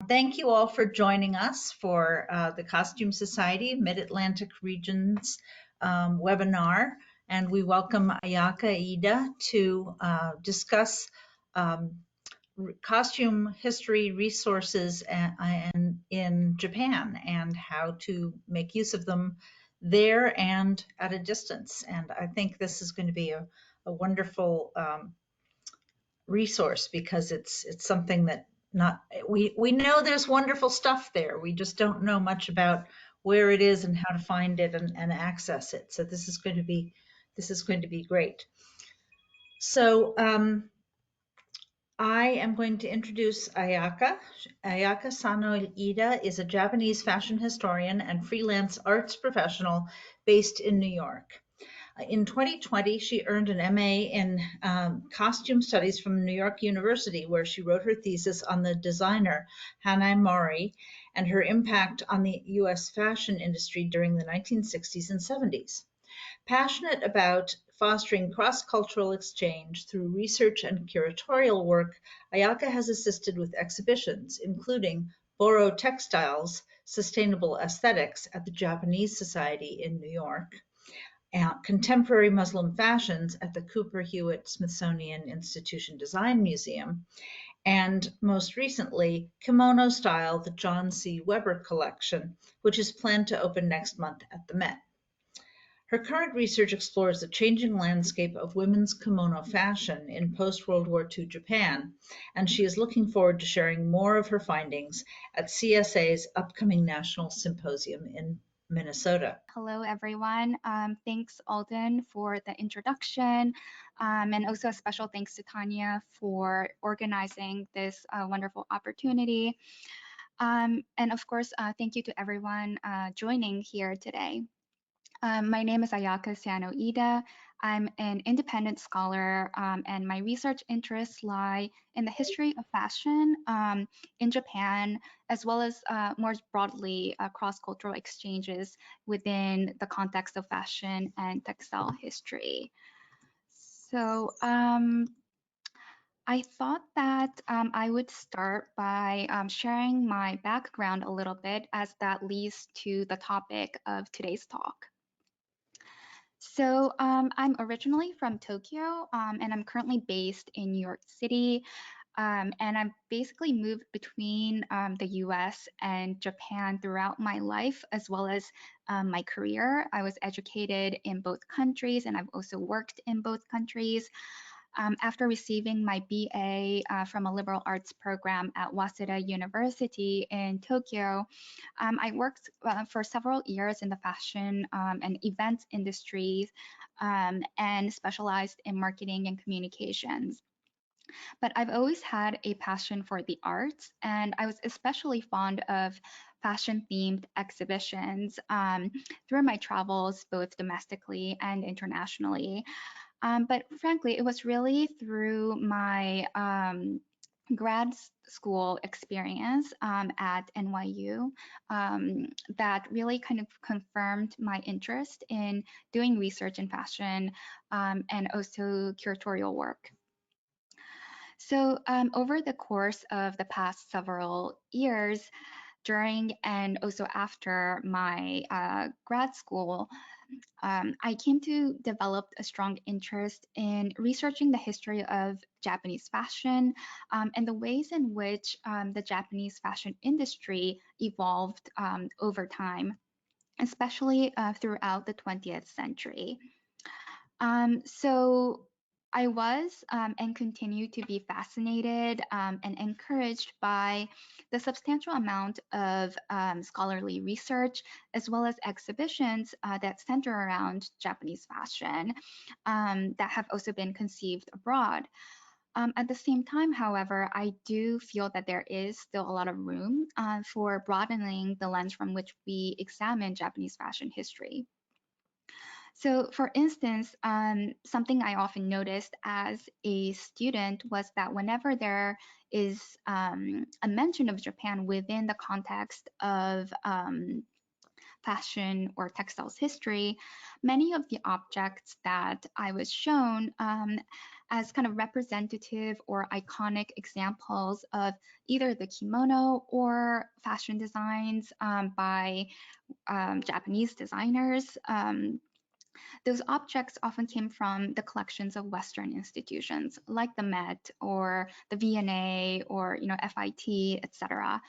Thank you all for joining us for the Costume Society Mid-Atlantic Regions webinar. And we welcome Ayaka Iida to discuss costume history resources and in Japan and how to make use of them there and at a distance. And I think this is going to be a wonderful resource because it's something that we know there's wonderful stuff there. We just don't know much about where it is and how to find it and access it. So this is going to be great. So I am going to introduce Ayaka. Ayaka Sano Iida is a Japanese fashion historian and freelance arts professional based in New York. In 2020, she earned an MA in costume studies from New York University, where she wrote her thesis on the designer Hanae Mori and her impact on the US fashion industry during the 1960s and 70s. Passionate about fostering cross-cultural exchange through research and curatorial work, Ayaka has assisted with exhibitions, including Boro Textiles, Sustainable Aesthetics at the Japanese Society in New York, Contemporary Muslim Fashions at the Cooper Hewitt Smithsonian Institution Design Museum, and most recently, Kimono Style, the John C. Weber Collection, which is planned to open next month at the Met. Her current research explores the changing landscape of women's kimono fashion in post-World War II Japan, and she is looking forward to sharing more of her findings at CSA's upcoming National Symposium in Minnesota. Hello, everyone. Thanks, Alden, for the introduction. And also a special thanks to Tanya for organizing this wonderful opportunity. And of course, thank you to everyone joining here today. My name is Ayaka Sano Iida. I'm an independent scholar, and my research interests lie in the history of fashion in Japan, as well as more broadly cross-cultural exchanges within the context of fashion and textile history. So I thought that I would start by sharing my background a little bit, as that leads to the topic of today's talk. So I'm originally from Tokyo, and I'm currently based in New York City. And I've basically moved between the US and Japan throughout my life, as well as my career. I was educated in both countries, and I've also worked in both countries. After receiving my BA from a liberal arts program at Waseda University in Tokyo, I worked for several years in the fashion and events industries and specialized in marketing and communications. But I've always had a passion for the arts, and I was especially fond of fashion-themed exhibitions through my travels, both domestically and internationally. But frankly, it was really through my grad school experience at NYU that really kind of confirmed my interest in doing research in fashion and also curatorial work. So over the course of the past several years, during and also after my grad school, I came to develop a strong interest in researching the history of Japanese fashion and the ways in which the Japanese fashion industry evolved over time, especially throughout the 20th century. So I was and continue to be fascinated and encouraged by the substantial amount of scholarly research, as well as exhibitions that center around Japanese fashion that have also been conceived abroad. At the same time, however, I do feel that there is still a lot of room for broadening the lens from which we examine Japanese fashion history. So for instance, something I often noticed as a student was that whenever there is a mention of Japan within the context of fashion or textiles history, many of the objects that I was shown as kind of representative or iconic examples of either the kimono or fashion designs by Japanese designers. Those objects often came from the collections of Western institutions like the Met or the V&A or FIT, etc.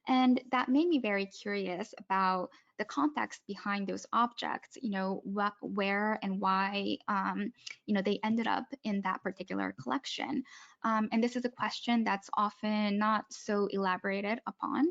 And that made me very curious about the context behind those objects, where and why, they ended up in that particular collection. And this is a question that's often not so elaborated upon.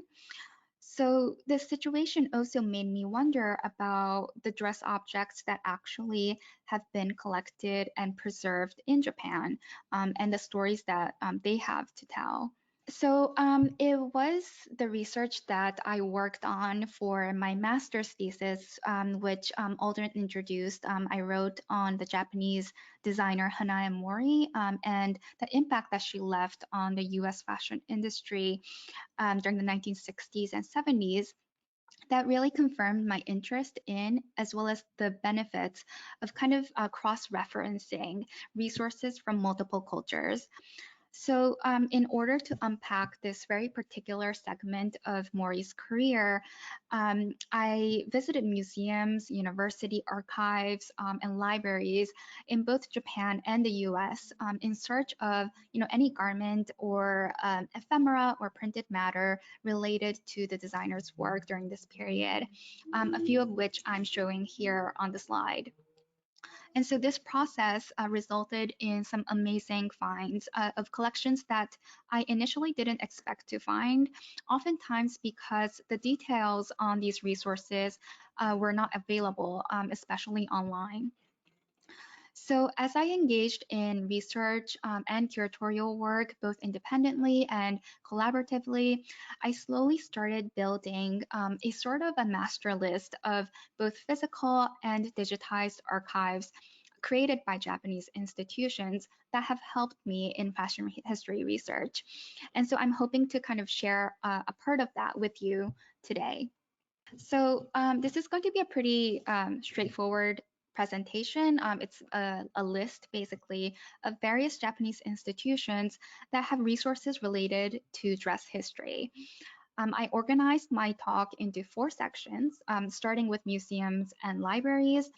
So this situation also made me wonder about the dress objects that actually have been collected and preserved in Japan, and the stories that they have to tell. So it was the research that I worked on for my master's thesis, which Aldrin introduced. I wrote on the Japanese designer Hanae Mori and the impact that she left on the US fashion industry during the 1960s and 70s. That really confirmed my interest in, as well as the benefits of kind of cross-referencing resources from multiple cultures. So, in order to unpack this very particular segment of Mori's career, I visited museums, university archives, and libraries in both Japan and the US in search of, any garment or ephemera or printed matter related to the designer's work during this period, a few of which I'm showing here on the slide. And so this process resulted in some amazing finds of collections that I initially didn't expect to find, oftentimes because the details on these resources were not available, especially online. So as I engaged in research and curatorial work, both independently and collaboratively, I slowly started building a sort of a master list of both physical and digitized archives created by Japanese institutions that have helped me in fashion history research. And so I'm hoping to kind of share a part of that with you today. So this is going to be a pretty straightforward presentation. It's a list basically of various Japanese institutions that have resources related to dress history. I organized my talk into 4 sections, starting with museums and libraries,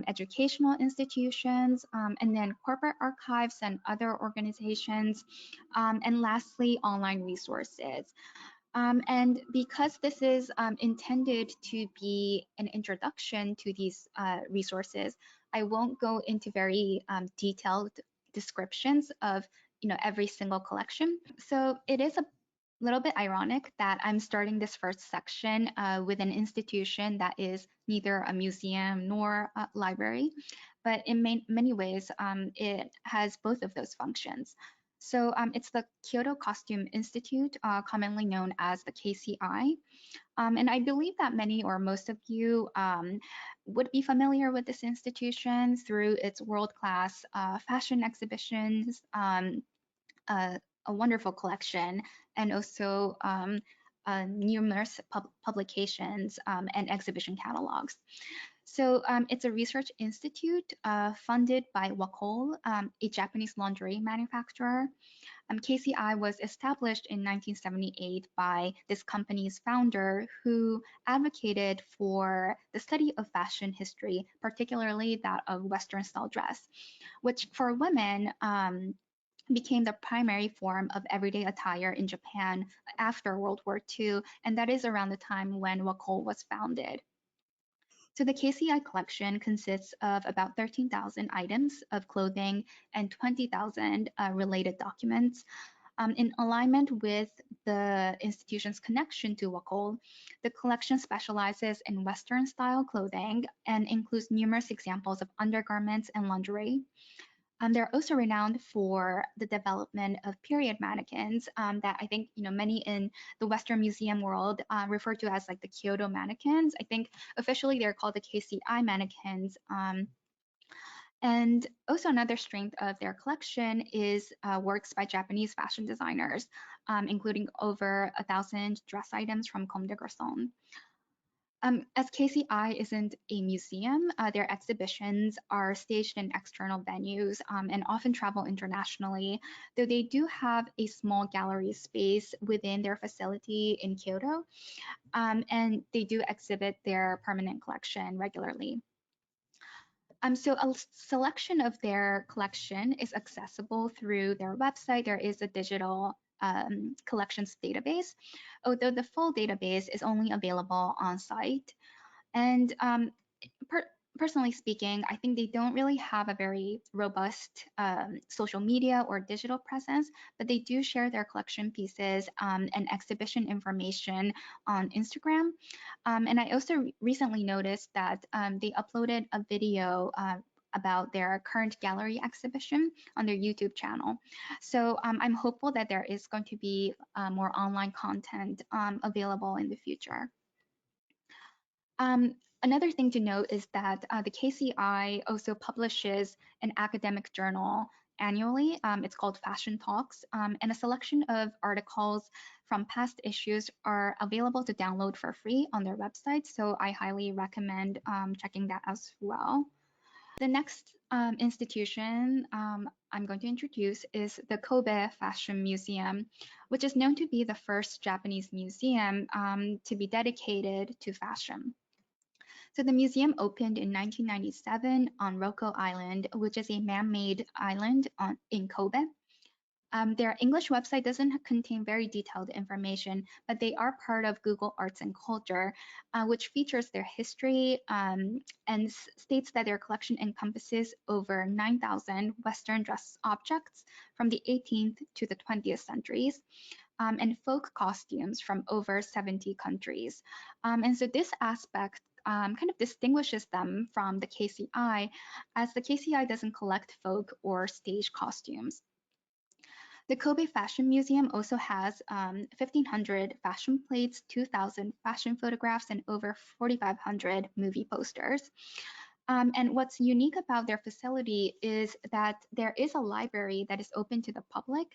educational institutions, and then corporate archives and other organizations, and lastly, online resources. And because this is intended to be an introduction to these resources, I won't go into very detailed descriptions of every single collection. So it is a little bit ironic that I'm starting this first section with an institution that is neither a museum nor a library, but in many ways it has both of those functions. So it's the Kyoto Costume Institute, commonly known as the KCI. And I believe that many or most of you would be familiar with this institution through its world-class fashion exhibitions, a wonderful collection, and also numerous publications and exhibition catalogs. So it's a research institute funded by Wacoal, a Japanese lingerie manufacturer. KCI was established in 1978 by this company's founder who advocated for the study of fashion history, particularly that of Western style dress, which for women became the primary form of everyday attire in Japan after World War II, and that is around the time when Wacoal was founded. So the KCI collection consists of about 13,000 items of clothing and 20,000 related documents. In alignment with the institution's connection to Wacoal, the collection specializes in Western style clothing and includes numerous examples of undergarments and lingerie. They're also renowned for the development of period mannequins that I think many in the Western museum world refer to as like the Kyoto mannequins. I think officially they're called the KCI mannequins. And also another strength of their collection is works by Japanese fashion designers, including over 1,000 dress items from Comme des Garçons. As KCI isn't a museum, their exhibitions are staged in external venues and often travel internationally, though they do have a small gallery space within their facility in Kyoto, and they do exhibit their permanent collection regularly. So a selection of their collection is accessible through their website. There is a digital collections database, although the full database is only available on site. And per personally speaking, I think they don't really have a very robust social media or digital presence, but they do share their collection pieces and exhibition information on Instagram. And I also recently noticed that they uploaded a video about their current gallery exhibition on their YouTube channel. So I'm hopeful that there is going to be more online content available in the future. Another thing to note is that the KCI also publishes an academic journal annually. It's called Fashion Talks, and a selection of articles from past issues are available to download for free on their website. So I highly recommend checking that as well. The next institution I'm going to introduce is the Kobe Fashion Museum, which is known to be the first Japanese museum to be dedicated to fashion. So the museum opened in 1997 on Roko Island, which is a man-made island in Kobe. Their English website doesn't contain very detailed information, but they are part of Google Arts and Culture, which features their history and states that their collection encompasses over 9,000 Western dress objects from the 18th to the 20th centuries. And folk costumes from over 70 countries. And so this aspect kind of distinguishes them from the KCI, as the KCI doesn't collect folk or stage costumes. The Kobe Fashion Museum also has 1,500 fashion plates, 2,000 fashion photographs, and over 4,500 movie posters. And what's unique about their facility is that there is a library that is open to the public,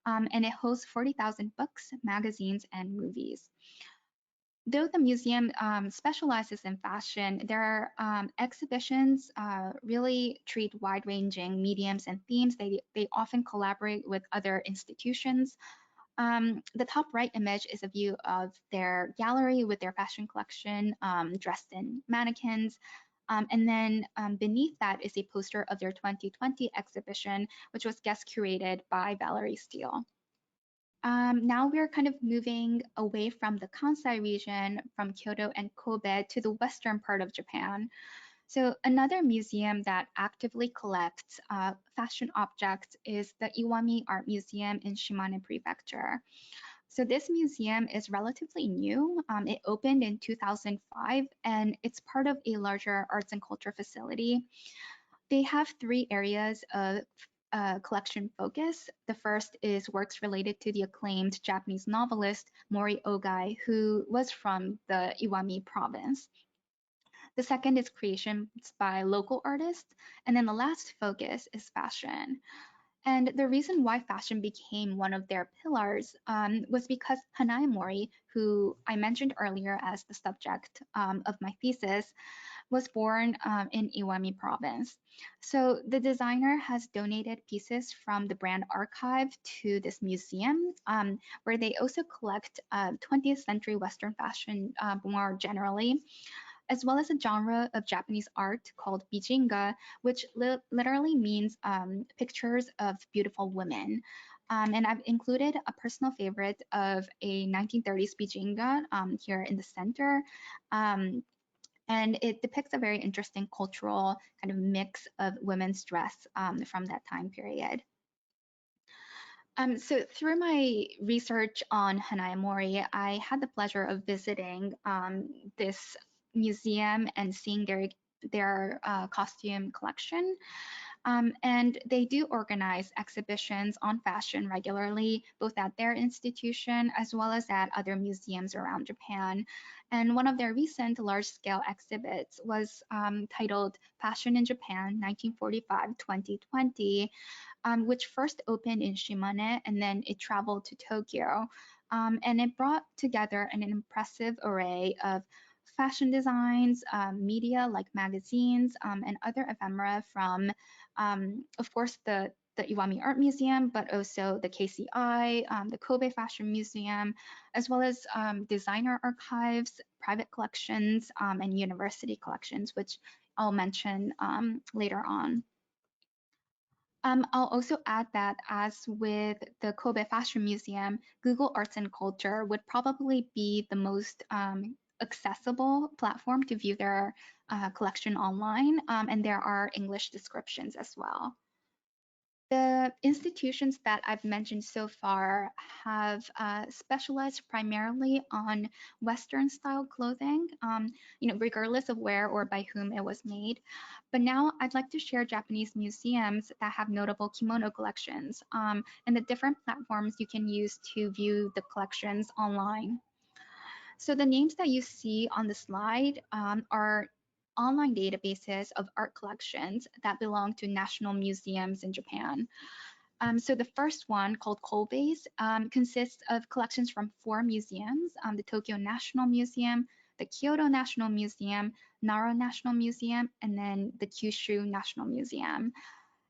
and it hosts 40,000 books, magazines, and movies. Though the museum specializes in fashion, their exhibitions really treat wide-ranging mediums and themes. They often collaborate with other institutions. The top right image is a view of their gallery with their fashion collection dressed in mannequins. And then beneath that is a poster of their 2020 exhibition, which was guest curated by Valerie Steele. Now we're kind of moving away from the Kansai region, from Kyoto and Kobe, to the western part of Japan. So another museum that actively collects fashion objects is the Iwami Art Museum in Shimane Prefecture. So this museum is relatively new. It opened in 2005, and it's part of a larger arts and culture facility. They have three areas of collection focus. The first is works related to the acclaimed Japanese novelist Mori Ogai, who was from the Iwami province. The second is creations by local artists. And then the last focus is fashion. And the reason why fashion became one of their pillars was because Hanae Mori, who I mentioned earlier as the subject of my thesis, was born in Iwami province. So the designer has donated pieces from the brand archive to this museum, where they also collect 20th century Western fashion more generally, as well as a genre of Japanese art called bijinga, which literally means pictures of beautiful women. And I've included a personal favorite of a 1930s bijinga here in the center. And it depicts a very interesting cultural kind of mix of women's dress from that time period. So through my research on Hanae Mori, I had the pleasure of visiting this museum and seeing their costume collection. And they do organize exhibitions on fashion regularly, both at their institution as well as at other museums around Japan. And one of their recent large-scale exhibits was titled Fashion in Japan 1945-2020, which first opened in Shimane and then it traveled to Tokyo. And it brought together an impressive array of fashion designs, media like magazines, and other ephemera from, of course, the Iwami Art Museum, but also the KCI, the Kobe Fashion Museum, as well as designer archives, private collections, and university collections, which I'll mention later on. I'll also add that as with the Kobe Fashion Museum, Google Arts and Culture would probably be the most accessible platform to view their collection online, and there are English descriptions as well. The institutions that I've mentioned so far have specialized primarily on Western style clothing, regardless of where or by whom it was made. But now I'd like to share Japanese museums that have notable kimono collections and the different platforms you can use to view the collections online. So the names that you see on the slide are online databases of art collections that belong to national museums in Japan. So the first one, called Kobe's, consists of collections from 4 museums, the Tokyo National Museum, the Kyoto National Museum, Nara National Museum, and then the Kyushu National Museum.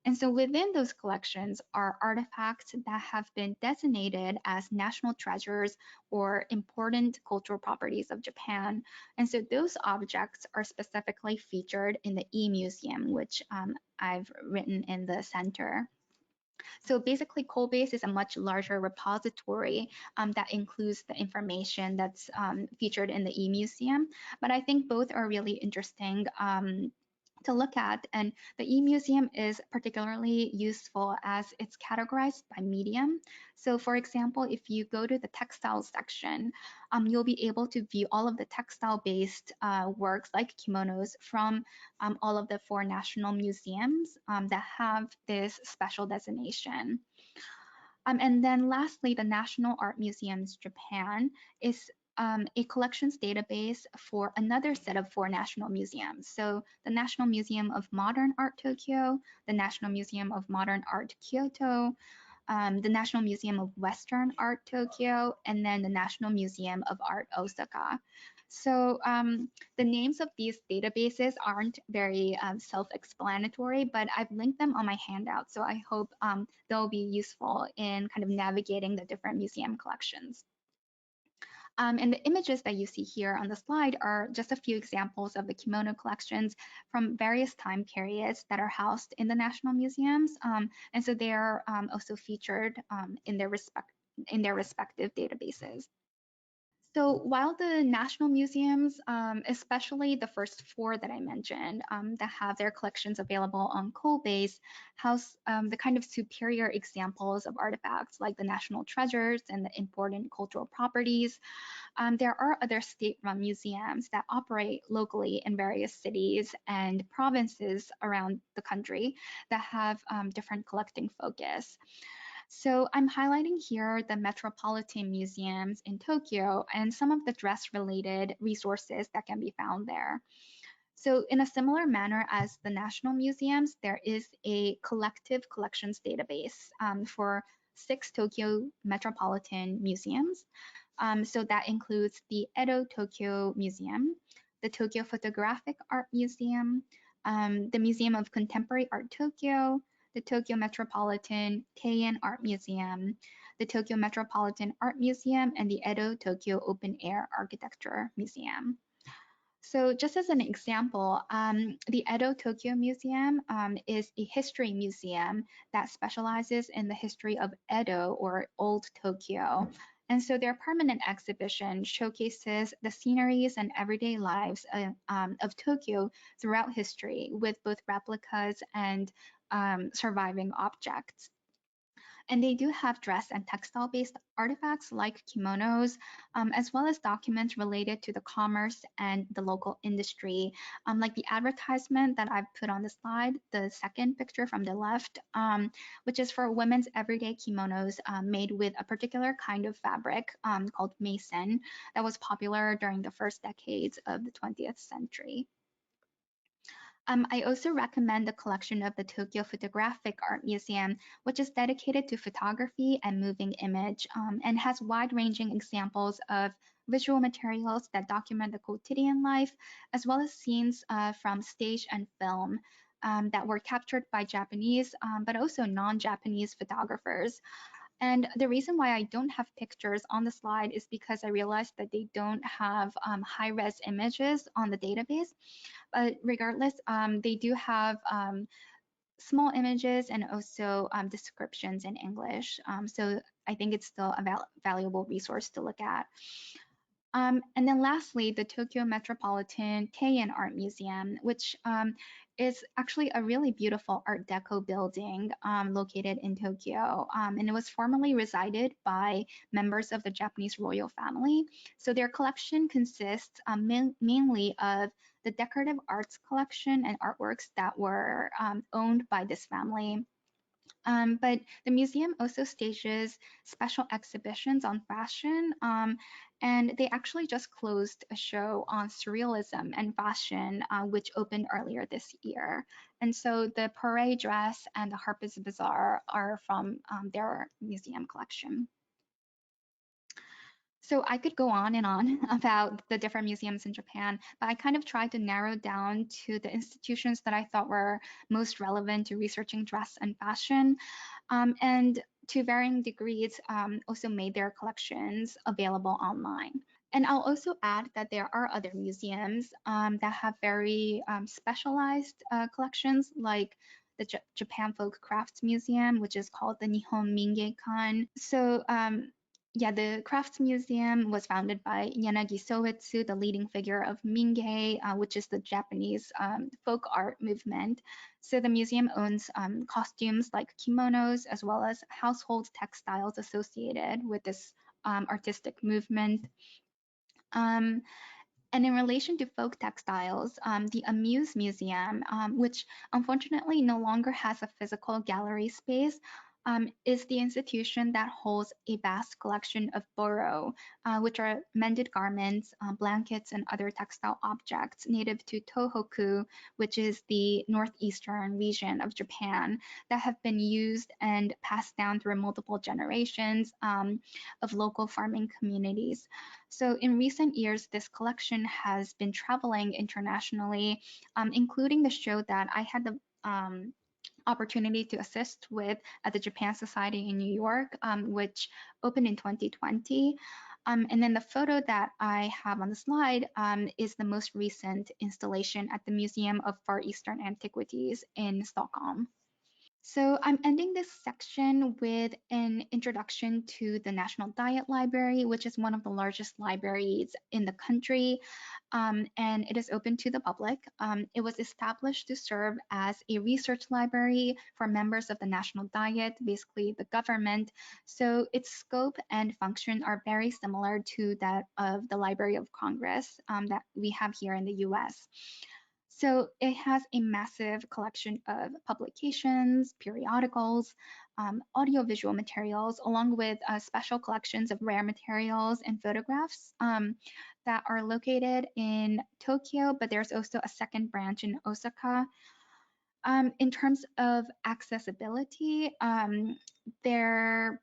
And so within those collections are artifacts that have been designated as national treasures or important cultural properties of Japan. And so those objects are specifically featured in the E-Museum, which I've written in the center. So basically, Kobe's is a much larger repository that includes the information that's featured in the E-Museum. But I think both are really interesting to look at. And the E-Museum is particularly useful as it's categorized by medium. So for example, if you go to the textile section, you'll be able to view all of the textile-based works like kimonos from all of the 4 national museums that have this special designation. And then lastly, the National Art Museums Japan is a collections database for another set of 4 national museums. So the National Museum of Modern Art Tokyo, the National Museum of Modern Art Kyoto, the National Museum of Western Art Tokyo, and then the National Museum of Art Osaka. So the names of these databases aren't very self-explanatory, but I've linked them on my handout. So I hope they'll be useful in kind of navigating the different museum collections. And the images that you see here on the slide are just a few examples of the kimono collections from various time periods that are housed in the national museums. And so they are also featured in their respective databases. So while the national museums, especially the first 4 that I mentioned, that have their collections available on Kobe's, house the kind of superior examples of artifacts like the national treasures and the important cultural properties, there are other state-run museums that operate locally in various cities and provinces around the country that have different collecting focus. So I'm highlighting here the Metropolitan Museums in Tokyo and some of the dress-related resources that can be found there. So in a similar manner as the national museums, there is a collective collections database for 6 Tokyo Metropolitan Museums. So that includes the Edo Tokyo Museum, the Tokyo Photographic Art Museum, the Museum of Contemporary Art Tokyo, the Tokyo Metropolitan Teian Art Museum, the Tokyo Metropolitan Art Museum, and the Edo Tokyo Open Air Architecture Museum. So just as an example, the Edo Tokyo Museum is a history museum that specializes in the history of Edo, or Old Tokyo. And so their permanent exhibition showcases the sceneries and everyday lives of Tokyo throughout history, with both replicas and surviving objects. And they do have dress and textile-based artifacts like kimonos, as well as documents related to the commerce and the local industry, like the advertisement that I've put on the slide, the second picture from the left, which is for women's everyday kimonos made with a particular kind of fabric called mason that was popular during the first decades of the 20th century. I also recommend the collection of the Tokyo Photographic Art Museum, which is dedicated to photography and moving image and has wide-ranging examples of visual materials that document the quotidian life, as well as scenes from stage and film that were captured by Japanese, but also non-Japanese photographers. And the reason why I don't have pictures on the slide is because I realized that they don't have high-res images on the database. But regardless, they do have small images and also descriptions in English. So I think it's still a valuable resource to look at. And then lastly, the Tokyo Metropolitan Keian Art Museum, which is actually a really beautiful Art Deco building located in Tokyo. And it was formerly resided by members of the Japanese royal family. So their collection consists mainly of the decorative arts collection and artworks that were owned by this family. But the museum also stages special exhibitions on fashion, and they actually just closed a show on surrealism and fashion, which opened earlier this year. And so the parade dress and the Harper's Bazaar are from their museum collection. So I could go on and on about the different museums in Japan, but I kind of tried to narrow down to the institutions that I thought were most relevant to researching dress and fashion, and to varying degrees also made their collections available online. And I'll also add that there are other museums that have very specialized collections, like the Japan Folk Crafts Museum, which is called the Nihon Mingeikan. So yeah, the Crafts Museum was founded by Yanagi Soetsu, the leading figure of Mingei, which is the Japanese folk art movement. So the museum owns costumes like kimonos, as well as household textiles associated with this artistic movement. Um, and in relation to folk textiles, the Amuse Museum, which unfortunately no longer has a physical gallery space, is the institution that holds a vast collection of boro, which are mended garments, blankets, and other textile objects native to Tohoku, which is the northeastern region of Japan, that have been used and passed down through multiple generations of local farming communities. So in recent years, this collection has been traveling internationally, including the show that I had the opportunity to assist with at the Japan Society in New York, which opened in 2020. And then the photo that I have on the slide is the most recent installation at the Museum of Far Eastern Antiquities in Stockholm. So I'm ending this section with an introduction to the National Diet Library, which is one of the largest libraries in the country, and it is open to the public. It was established to serve as a research library for members of the National Diet, basically the government. So its scope and function are very similar to that of the Library of Congress that we have here in the US. So it has a massive collection of publications, periodicals, audiovisual materials, along with special collections of rare materials and photographs that are located in Tokyo, but there's also a second branch in Osaka. In terms of accessibility, there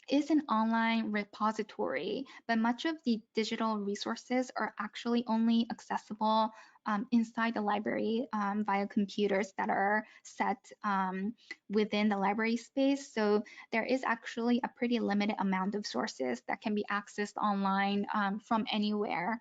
is an online repository, but much of the digital resources are actually only accessible inside the library via computers that are set within the library space. So there is actually a pretty limited amount of sources that can be accessed online from anywhere.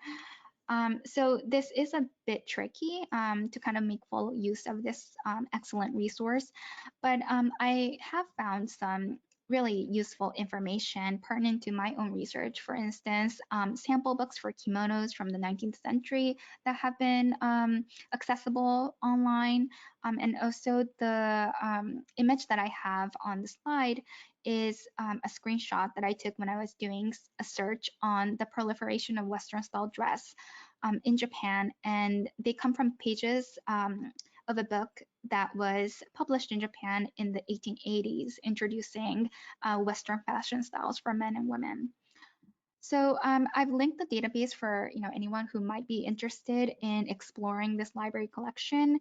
So this is a bit tricky to kind of make full use of this excellent resource, but I have found some really useful information pertinent to my own research. For instance, sample books for kimonos from the 19th century that have been accessible online. And also the image that I have on the slide is a screenshot that I took when I was doing a search on the proliferation of Western style dress in Japan. And they come from pages of a book that was published in Japan in the 1880s, introducing Western fashion styles for men and women. So I've linked the database for anyone who might be interested in exploring this library collection.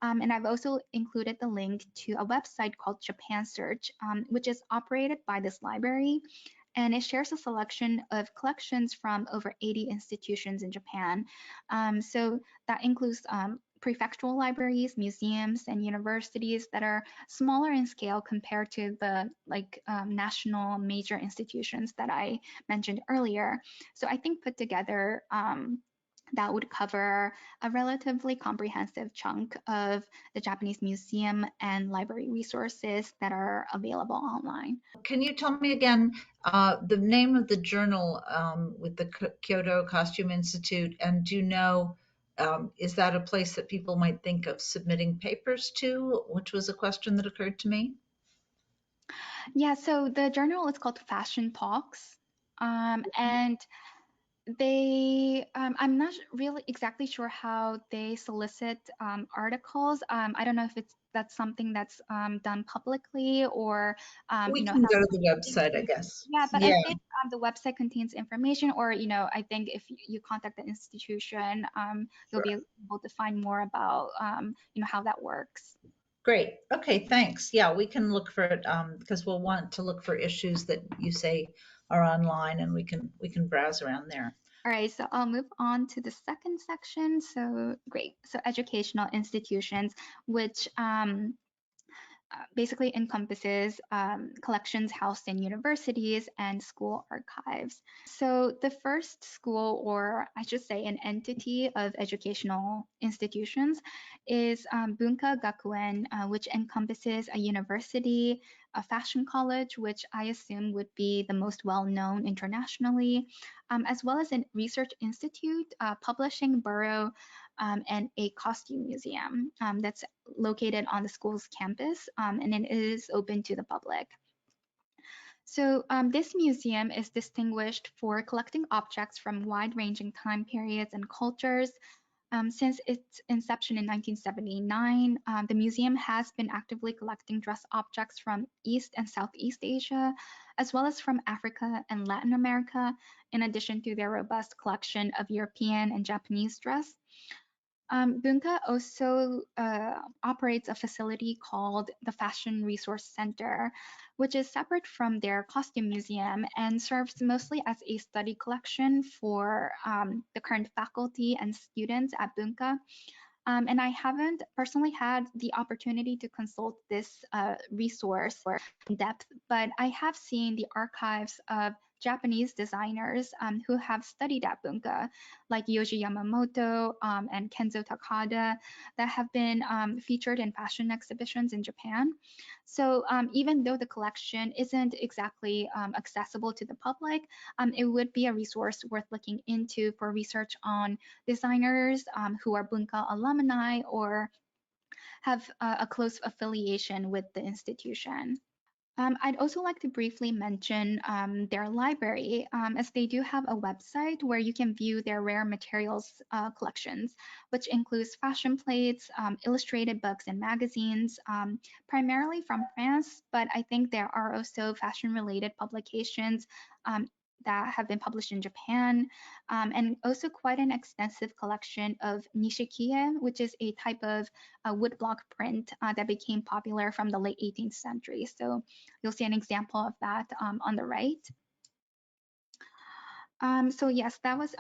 And I've also included the link to a website called Japan Search, which is operated by this library. and it shares a selection of collections from over 80 institutions in Japan. So that includes prefectural libraries, museums, and universities that are smaller in scale compared to the national major institutions that I mentioned earlier. So I think put together, that would cover a relatively comprehensive chunk of the Japanese museum and library resources that are available online. Can you tell me again the name of the journal with the Kyoto Costume Institute? And do you know, is that a place that people might think of submitting papers to, which was a question that occurred to me? Yeah, so the journal is called Fashion Talks. And I'm not really exactly sure how they solicit articles. I don't know if that's something that's done publicly or We how can go to the they website, I do. guess. Yeah, but I Yeah, think the website contains information, or I think if you contact the institution, you'll be sure. able to find more about how that works. Great. Okay, thanks. Yeah, we can look for it because we'll want to look for issues that you say are online, and we can browse around there. All right, so I'll move on to the second section. So great. So educational institutions, which basically encompasses collections housed in universities and school archives. So the first school, or I should say an entity of educational institutions, is Bunka Gakuen, which encompasses a university, a fashion college, which I assume would be the most well-known internationally, as well as a research institute, publishing bureau, and a costume museum that's located on the school's campus, and it is open to the public. So this museum is distinguished for collecting objects from wide-ranging time periods and cultures. Since its inception in 1979, the museum has been actively collecting dress objects from East and Southeast Asia, as well as from Africa and Latin America, in addition to their robust collection of European and Japanese dress. Bunka also operates a facility called the Fashion Resource Center, which is separate from their costume museum and serves mostly as a study collection for the current faculty and students at Bunka. And I haven't personally had the opportunity to consult this resource in depth, but I have seen the archives of Japanese designers who have studied at Bunka, like Yoji Yamamoto and Kenzo Takada, that have been featured in fashion exhibitions in Japan. So even though the collection isn't exactly accessible to the public, it would be a resource worth looking into for research on designers who are Bunka alumni or have a close affiliation with the institution. I'd also like to briefly mention their library, as they do have a website where you can view their rare materials collections, which includes fashion plates, illustrated books, and magazines, primarily from France, but I think there are also fashion-related publications that have been published in Japan, and also quite an extensive collection of nishikie, which is a type of woodblock print that became popular from the late 18th century. So you'll see an example of that on the right. So yes, that was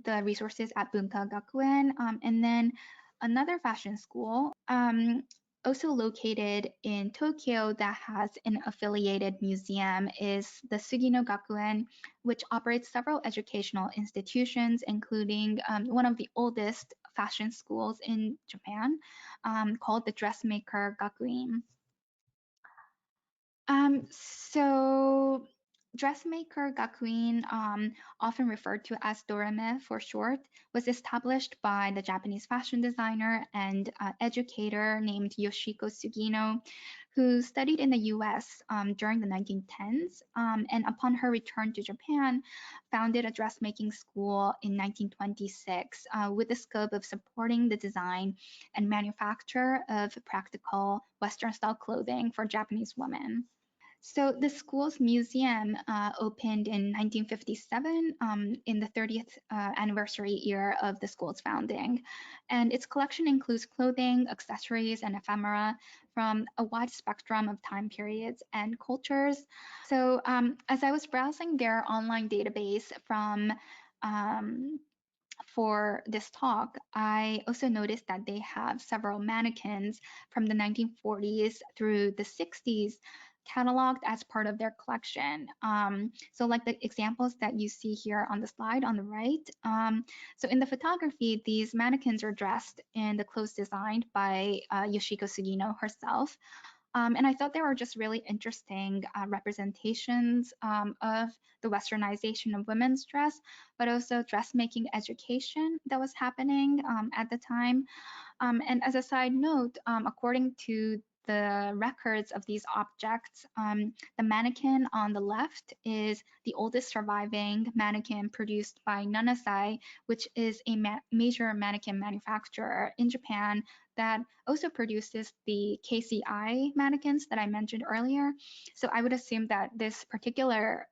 the resources at Bunka Gakuen. And then another fashion school, also located in Tokyo, that has an affiliated museum is the Tsuginogakuen, which operates several educational institutions, including one of the oldest fashion schools in Japan, called the Dressmaker Gakuen. So Dressmaker Gakuen, often referred to as Dorame for short, was established by the Japanese fashion designer and educator named Yoshiko Sugino, who studied in the US during the 1910s, and upon her return to Japan, founded a dressmaking school in 1926 with the scope of supporting the design and manufacture of practical Western style clothing for Japanese women. So the school's museum opened in 1957 in the 30th anniversary year of the school's founding. And its collection includes clothing, accessories, and ephemera from a wide spectrum of time periods and cultures. So as I was browsing their online database for this talk, I also noticed that they have several mannequins from the 1940s through the 60s cataloged as part of their collection. So like the examples that you see here on the slide on the right. So in the photography, these mannequins are dressed in the clothes designed by Yoshiko Sugino herself. And I thought they were just really interesting representations of the westernization of women's dress, but also dressmaking education that was happening at the time. And as a side note, according to the records of these objects, the mannequin on the left is the oldest surviving mannequin produced by Nanasai, which is a major mannequin manufacturer in Japan that also produces the KCI mannequins that I mentioned earlier. So I would assume that this particular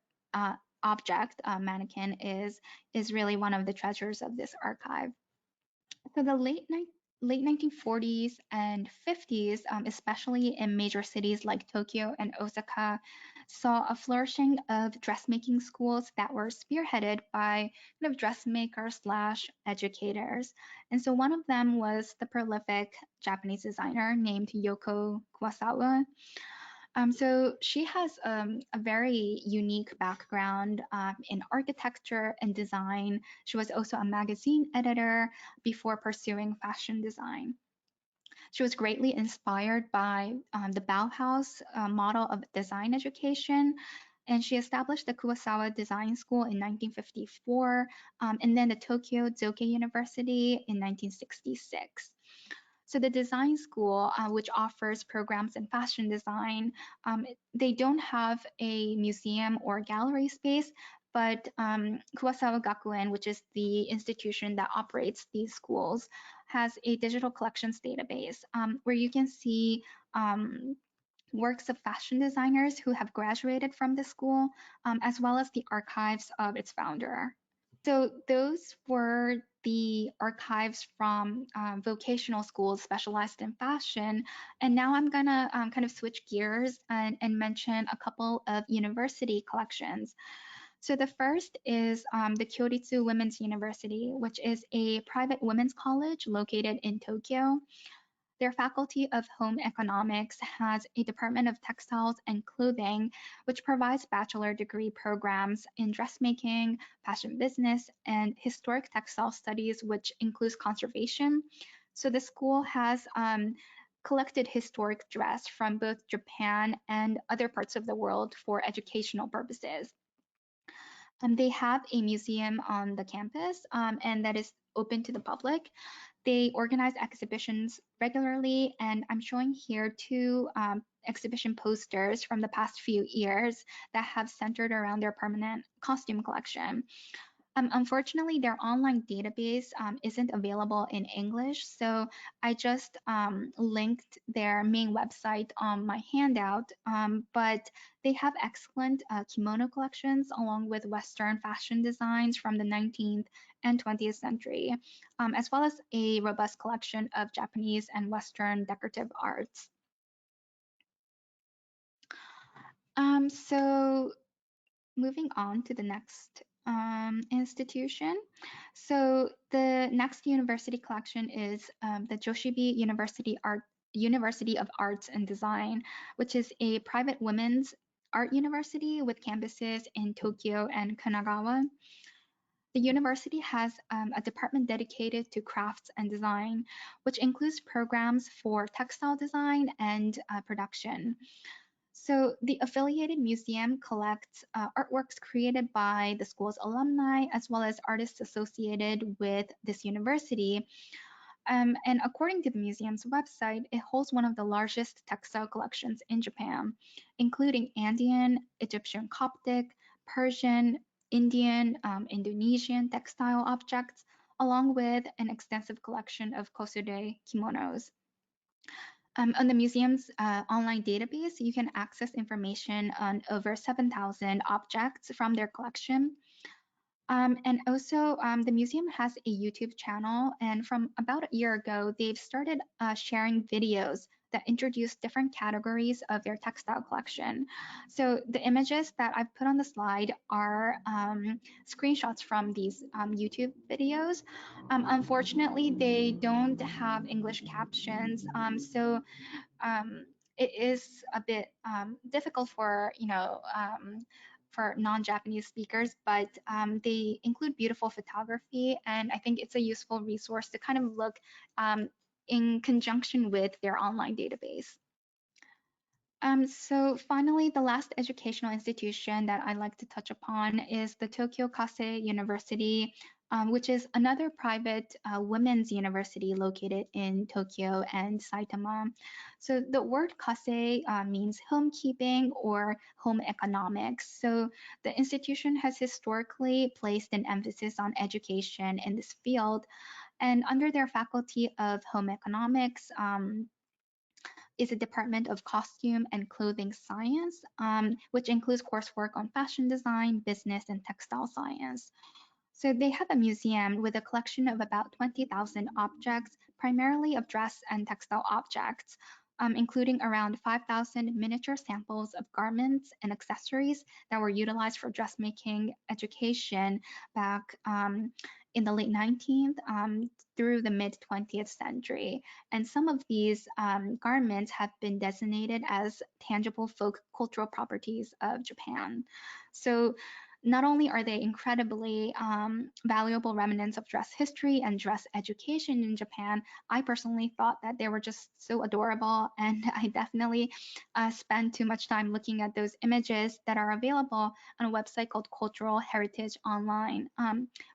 object, mannequin, is really one of the treasures of this archive. So the late 1940s and 50s, especially in major cities like Tokyo and Osaka, saw a flourishing of dressmaking schools that were spearheaded by kind of dressmakers slash educators. And so one of them was the prolific Japanese designer named Yoko Wakasawa. So she has a very unique background in architecture and design. She was also a magazine editor before pursuing fashion design. She was greatly inspired by the Bauhaus model of design education, and she established the Kuwasawa Design School in 1954, and then the Tokyo Zoke University in 1966. So the design school, which offers programs in fashion design, they don't have a museum or gallery space, but Kuwasawa which is the institution that operates these schools, has a digital collections database where you can see works of fashion designers who have graduated from the school, as well as the archives of its founder. So those were the archives from vocational schools specialized in fashion. And now I'm gonna kind of switch gears and mention a couple of university collections. So the first is the Kyoritsu Women's University, which is a private women's college located in Tokyo. Their Faculty of Home Economics has a Department of Textiles and Clothing, which provides bachelor degree programs in dressmaking, fashion business, and historic textile studies, which includes conservation. So the school has collected historic dress from both Japan and other parts of the world for educational purposes. They have a museum on the campus, and that is open to the public. They organize exhibitions regularly, and I'm showing here two exhibition posters from the past few years that have centered around their permanent costume collection. Unfortunately, their online database isn't available in English, so I just linked their main website on my handout, but they have excellent kimono collections along with Western fashion designs from the 19th and 20th century, as well as a robust collection of Japanese and Western decorative arts. So moving on to the next institution. So the next university collection is the Joshibi University of Arts and Design, which is a private women's art university with campuses in Tokyo and Kanagawa. The university has a department dedicated to crafts and design, which includes programs for textile design and production. So the affiliated museum collects artworks created by the school's alumni as well as artists associated with this university. And according to the museum's website, it holds one of the largest textile collections in Japan, including Andean, Egyptian Coptic, Persian, Indian, Indonesian textile objects, along with an extensive collection of kosude kimonos. On the museum's online database, you can access information on over 7,000 objects from their collection. And also, the museum has a YouTube channel, and from about a year ago, they've started sharing videos that introduce different categories of their textile collection. So the images that I've put on the slide are screenshots from these YouTube videos. Unfortunately, they don't have English captions, so um, it is a bit difficult for for non-Japanese speakers, but they include beautiful photography, and I think it's a useful resource to kind of look in conjunction with their online database. So finally, the last educational institution that I'd like to touch upon is the Tokyo Kasei University, which is another private women's university located in Tokyo and Saitama. So the word Kasei means homekeeping or home economics. So the institution has historically placed an emphasis on education in this field, and under their faculty of home economics, is a department of costume and clothing science, which includes coursework on fashion design, business, and textile science. So they have a museum with a collection of about 20,000 objects, primarily of dress and textile objects, including around 5,000 miniature samples of garments and accessories that were utilized for dressmaking education back in the late 19th through the mid 20th century. And some of these garments have been designated as tangible folk cultural properties of Japan. So not only are they incredibly valuable remnants of dress history and dress education in Japan, I personally thought that they were just so adorable, and I definitely spend too much time looking at those images that are available on a website called Cultural Heritage Online,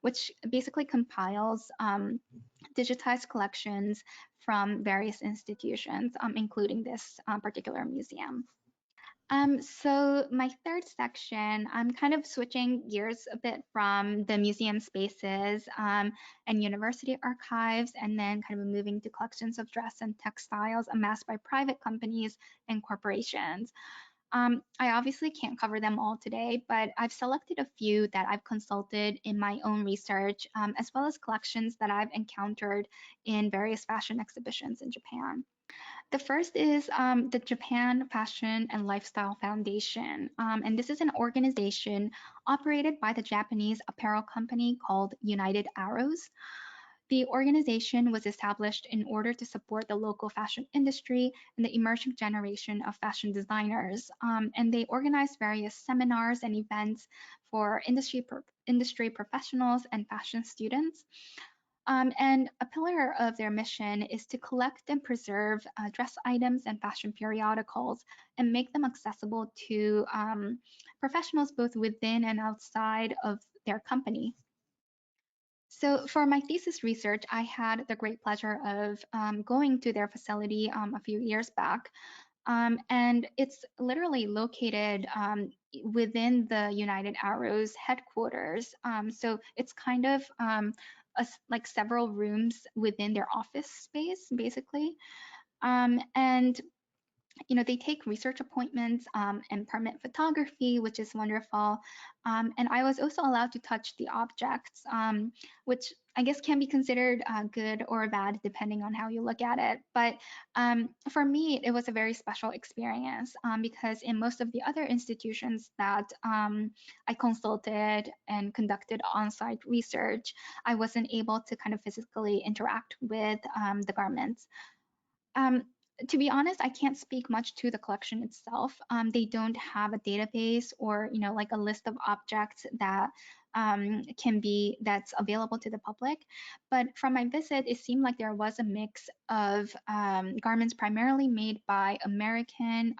which basically compiles digitized collections from various institutions, including this particular museum. So my third section, I'm kind of switching gears a bit from the museum spaces and university archives, and then kind of moving to collections of dress and textiles amassed by private companies and corporations. I obviously can't cover them all today, but I've selected a few that I've consulted in my own research, as well as collections that I've encountered in various fashion exhibitions in Japan. The first is the Japan Fashion and Lifestyle Foundation. And this is an organization operated by the Japanese apparel company called United Arrows. The organization was established in order to support the local fashion industry and the emerging generation of fashion designers. And they organized various seminars and events for industry professionals and fashion students. And a pillar of their mission is to collect and preserve dress items and fashion periodicals and make them accessible to professionals both within and outside of their company. So for my thesis research, I had the great pleasure of going to their facility a few years back. And it's literally located within the United Arrows headquarters. So it's kind of like several rooms within their office space, basically. And they take research appointments and permit photography, which is wonderful. And I was also allowed to touch the objects, which I guess can be considered good or bad depending on how you look at it. But for me, it was a very special experience because in most of the other institutions that I consulted and conducted on-site research, I wasn't able to kind of physically interact with the garments. Um, to be honest, I can't speak much to the collection itself. They don't have a database or, like a list of objects that that's available to the public. But from my visit, it seemed like there was a mix of garments primarily made by American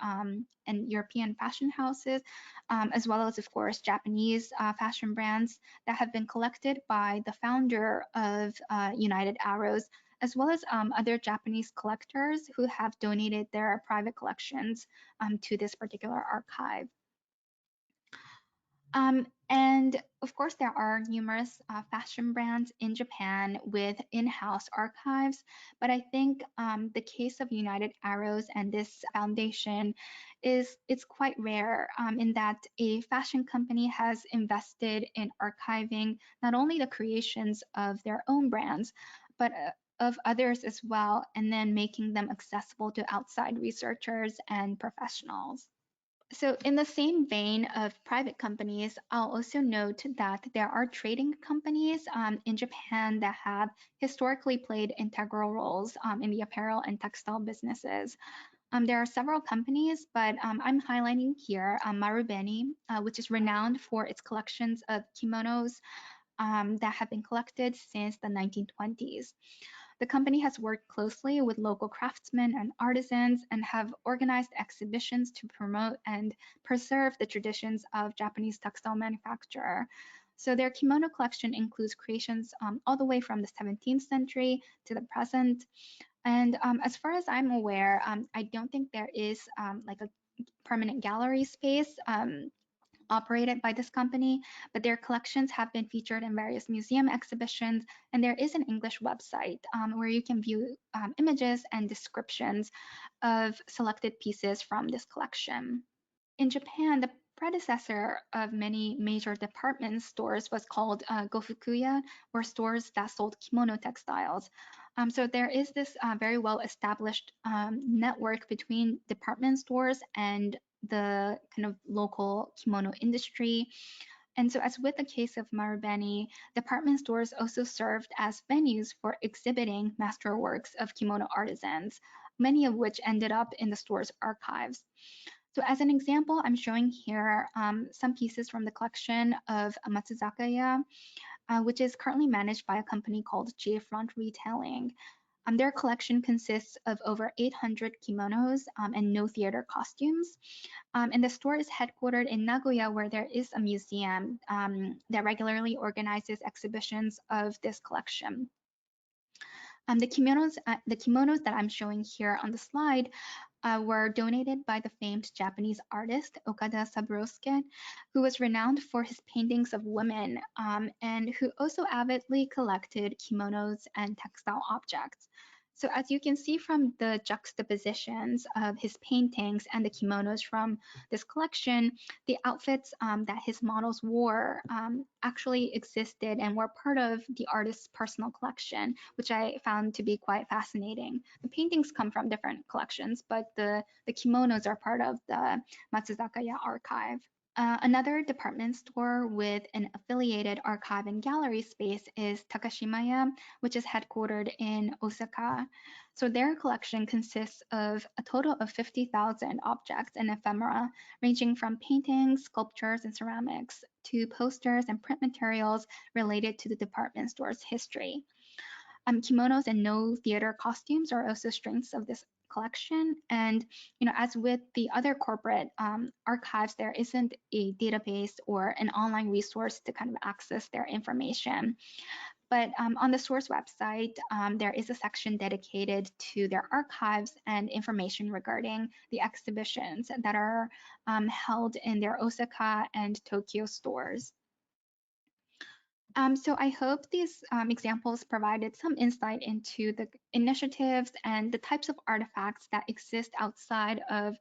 and European fashion houses, as well as, of course, Japanese fashion brands that have been collected by the founder of United Arrows, as well as other Japanese collectors who have donated their private collections to this particular archive. And of course, there are numerous fashion brands in Japan with in-house archives, but I think the case of United Arrows and this foundation is it's quite rare in that a fashion company has invested in archiving not only the creations of their own brands, but of others as well, and then making them accessible to outside researchers and professionals. So, in the same vein of private companies, I'll also note that there are trading companies in Japan that have historically played integral roles in the apparel and textile businesses. There are several companies, but I'm highlighting here Marubeni, which is renowned for its collections of kimonos that have been collected since the 1920s. The company has worked closely with local craftsmen and artisans and have organized exhibitions to promote and preserve the traditions of Japanese textile manufacture. So their kimono collection includes creations all the way from the 17th century to the present. And as far as I'm aware, I don't think there is like a permanent gallery space operated by this company, but their collections have been featured in various museum exhibitions, and there is an English website where you can view images and descriptions of selected pieces from this collection. In Japan, the predecessor of many major department stores was called Gofukuya, or stores that sold kimono textiles. So there is this very well established network between department stores and the kind of local kimono industry. And so, as with the case of Marubeni, department stores also served as venues for exhibiting masterworks of kimono artisans, many of which ended up in the store's archives. So as an example, I'm showing here some pieces from the collection of Matsuzakaya, which is currently managed by a company called J-Front Retailing. Their collection consists of over 800 kimonos and no theater costumes. And the store is headquartered in Nagoya, where there is a museum that regularly organizes exhibitions of this collection. The kimonos that I'm showing here on the slide were donated by the famed Japanese artist Okada Saburosuke, who was renowned for his paintings of women and who also avidly collected kimonos and textile objects. So as you can see from the juxtapositions of his paintings and the kimonos from this collection, the outfits that his models wore actually existed and were part of the artist's personal collection, which I found to be quite fascinating. The paintings come from different collections, but the kimonos are part of the Matsuzakaya archive. Another department store with an affiliated archive and gallery space is Takashimaya, which is headquartered in Osaka. So their collection consists of a total of 50,000 objects and ephemera, ranging from paintings, sculptures, and ceramics to posters and print materials related to the department store's history. Kimonos and no theater costumes are also strengths of this collection. And as with the other corporate archives, there isn't a database or an online resource to kind of access their information. But on the source website, there is a section dedicated to their archives and information regarding the exhibitions that are held in their Osaka and Tokyo stores. So I hope these examples provided some insight into the initiatives and the types of artifacts that exist outside of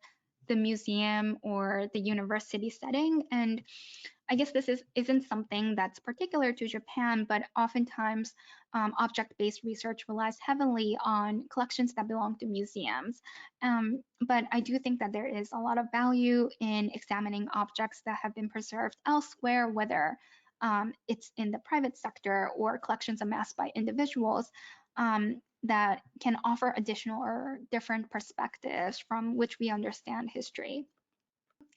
the museum or the university setting. And I guess this isn't something that's particular to Japan, but oftentimes object-based research relies heavily on collections that belong to museums. But I do think that there is a lot of value in examining objects that have been preserved elsewhere, whether it's in the private sector or collections amassed by individuals that can offer additional or different perspectives from which we understand history.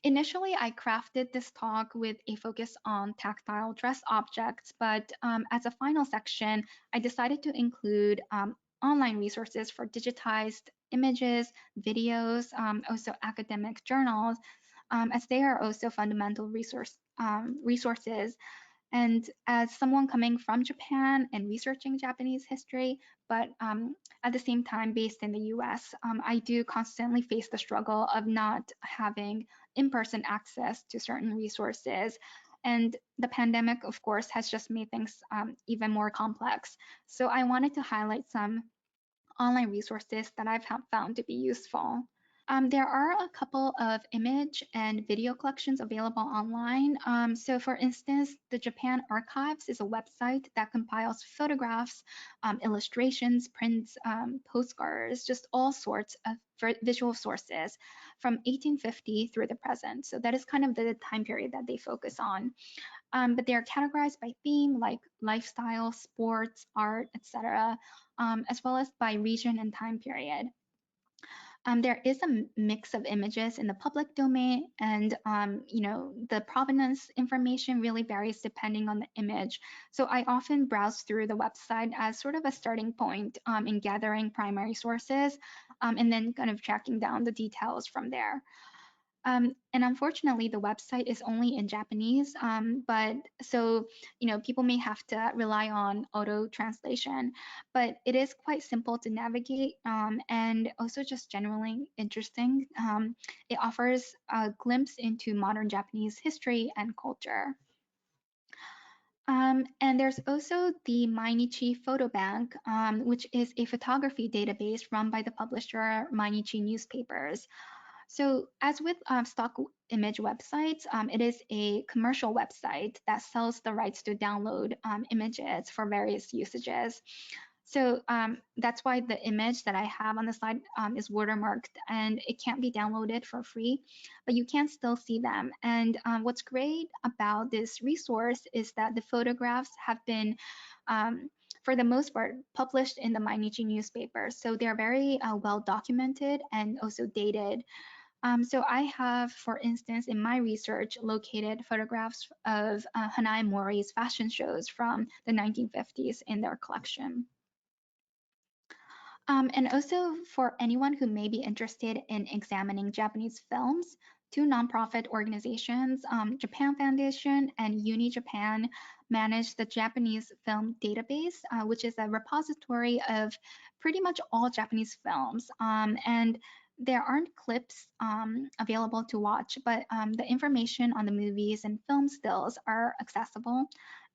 Initially, I crafted this talk with a focus on tactile dress objects, but as a final section, I decided to include online resources for digitized images, videos, also academic journals, as they are also fundamental resources. And as someone coming from Japan and researching Japanese history, but at the same time based in the US, I do constantly face the struggle of not having in person access to certain resources. And the pandemic, of course, has just made things even more complex. So I wanted to highlight some online resources that I've found to be useful. There are a couple of image and video collections available online. So, for instance, the Japan Archives is a website that compiles photographs, illustrations, prints, postcards, just all sorts of visual sources from 1850 through the present. So, that is kind of the time period that they focus on. But they are categorized by theme, like lifestyle, sports, art, etc., as well as by region and time period. There is a mix of images in the public domain, and the provenance information really varies depending on the image. So I often browse through the website as sort of a starting point in gathering primary sources, and then kind of tracking down the details from there. And unfortunately, the website is only in Japanese, but so people may have to rely on auto translation. But it is quite simple to navigate, and also just generally interesting. It offers a glimpse into modern Japanese history and culture. And there's also the Mainichi Photo Bank, which is a photography database run by the publisher Mainichi Newspapers. So, as with stock image websites, it is a commercial website that sells the rights to download images for various usages. So that's why the image that I have on the slide is watermarked and it can't be downloaded for free, but you can still see them. And what's great about this resource is that the photographs have been for the most part, published in the Mainichi newspaper. So they're very well documented and also dated. So I have, for instance, in my research, located photographs of Hanae Mori's fashion shows from the 1950s in their collection. And also for anyone who may be interested in examining Japanese films, two nonprofit organizations, Japan Foundation and Uni Japan, manage the Japanese Film Database, which is a repository of pretty much all Japanese films. And there aren't clips available to watch, but the information on the movies and film stills are accessible.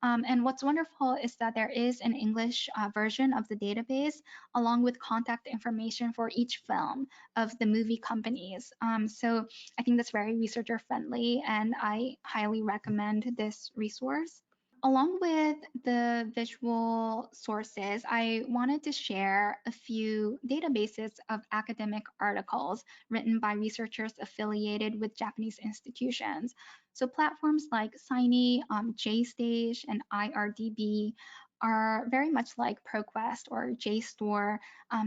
And what's wonderful is that there is an English version of the database along with contact information for each film of the movie companies. So I think that's very researcher friendly and I highly recommend this resource. Along with the visual sources, I wanted to share a few databases of academic articles written by researchers affiliated with Japanese institutions. So platforms like Signy, JStage, and IRDB are very much like ProQuest or JSTOR.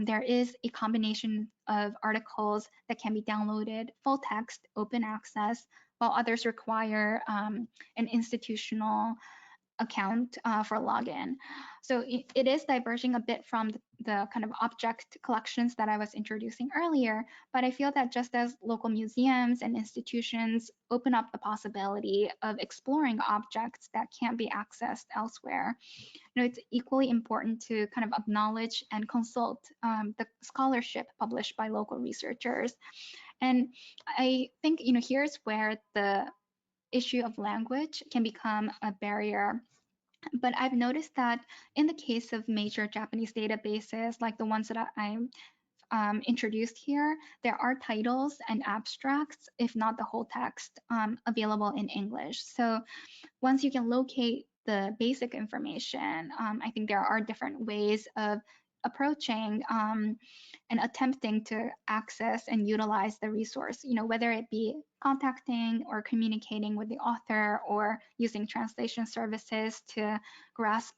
There is a combination of articles that can be downloaded full text, open access, while others require an institutional account for login. So it is diverging a bit from the kind of object collections that I was introducing earlier, but I feel that just as local museums and institutions open up the possibility of exploring objects that can't be accessed elsewhere, it's equally important to kind of acknowledge and consult the scholarship published by local researchers. And I think, here's where the issue of language can become a barrier. But I've noticed that in the case of major Japanese databases, like the ones that I'm introduced here, there are titles and abstracts, if not the whole text, available in English. So once you can locate the basic information, I think there are different ways of approaching and attempting to access and utilize the resource, whether it be contacting or communicating with the author or using translation services to grasp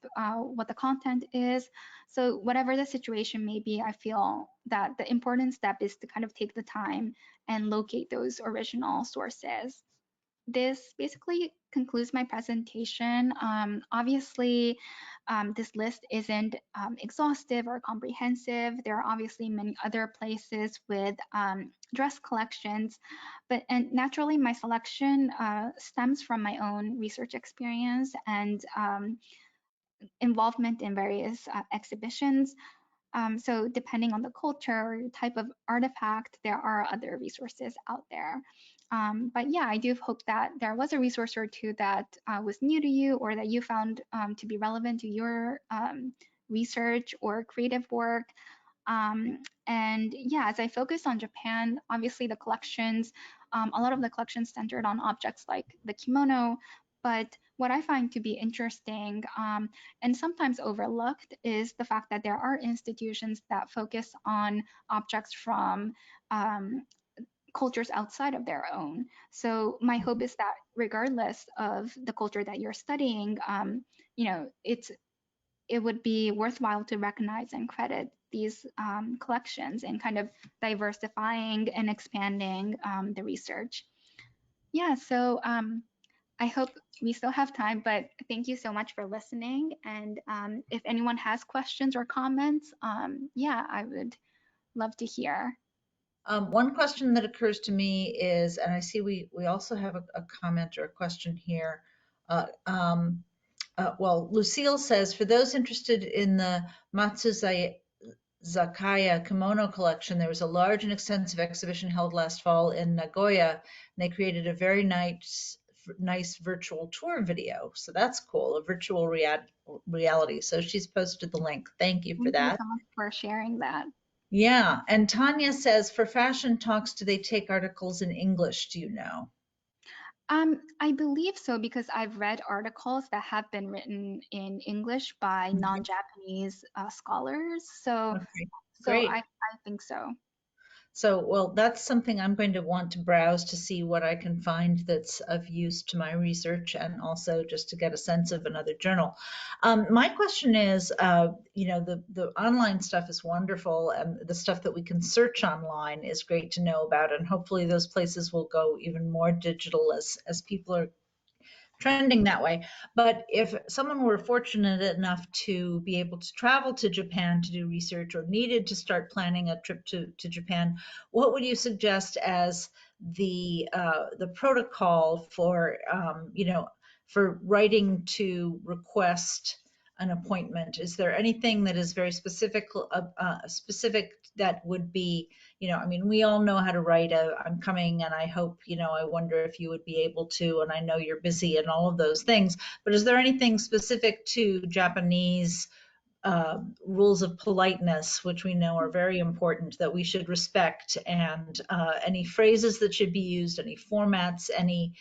what the content is. So whatever the situation may be, I feel that the important step is to kind of take the time and locate those original sources. This basically concludes my presentation. Obviously, this list isn't exhaustive or comprehensive. There are obviously many other places with dress collections, and naturally my selection stems from my own research experience and involvement in various exhibitions. So depending on the culture or type of artifact, there are other resources out there. But yeah, I do hope that there was a resource or two that was new to you or that you found to be relevant to your research or creative work. And yeah, as I focus on Japan, obviously the collections, a lot of the collections centered on objects like the kimono. But what I find to be interesting and sometimes overlooked is the fact that there are institutions that focus on objects from cultures outside of their own. So my hope is that regardless of the culture that you're studying, it would be worthwhile to recognize and credit these collections and kind of diversifying and expanding the research. Yeah, so I hope we still have time, but thank you so much for listening. And if anyone has questions or comments, yeah, I would love to hear. One question that occurs to me is, and I see we also have a comment or a question here. Uh, um, well, Lucille says, for those interested in the Matsuzakaya Kimono collection, there was a large and extensive exhibition held last fall in Nagoya, and they created a very nice virtual tour video. So that's cool, a virtual reality. So she's posted the link. Thank you for Thank you that. so much for sharing that. Yeah, and Tanya says, for fashion talks, do they take articles in English? Do you know? I believe so because I've read articles that have been written in English by Mhm. non-Japanese scholars. So, Okay, so I, great. I think so. So, well, that's something I'm going to want to browse to see what I can find that's of use to my research and also just to get a sense of another journal. My question is, the online stuff is wonderful, and the stuff that we can search online is great to know about, and hopefully those places will go even more digital as people are trending that way. But if someone were fortunate enough to be able to travel to Japan to do research or needed to start planning a trip to Japan, what would you suggest as the protocol for for writing to request an appointment? Is there anything that is very specific that would be, I mean, we all know how to write I'm coming and I hope, I wonder if you would be able to, and I know you're busy and all of those things, but is there anything specific to Japanese rules of politeness, which we know are very important, that we should respect, and any phrases that should be used, any formats, any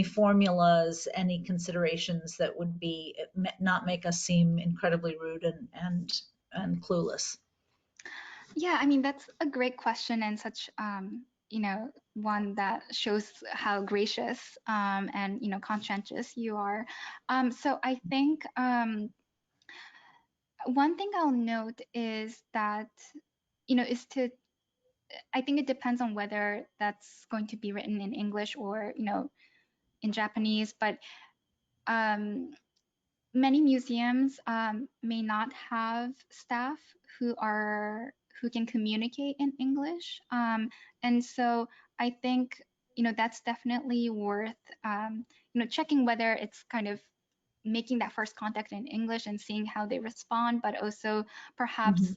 formulas, any considerations that would be not make us seem incredibly rude and clueless? Yeah, I mean, that's a great question and such, one that shows how gracious and, conscientious you are. So I think one thing I'll note is that, is to, I think it depends on whether that's going to be written in English or, in Japanese, but um, many museums may not have staff who are who can communicate in English, and so I think that's definitely worth checking whether it's kind of making that first contact in English and seeing how they respond, but also Mhm. perhaps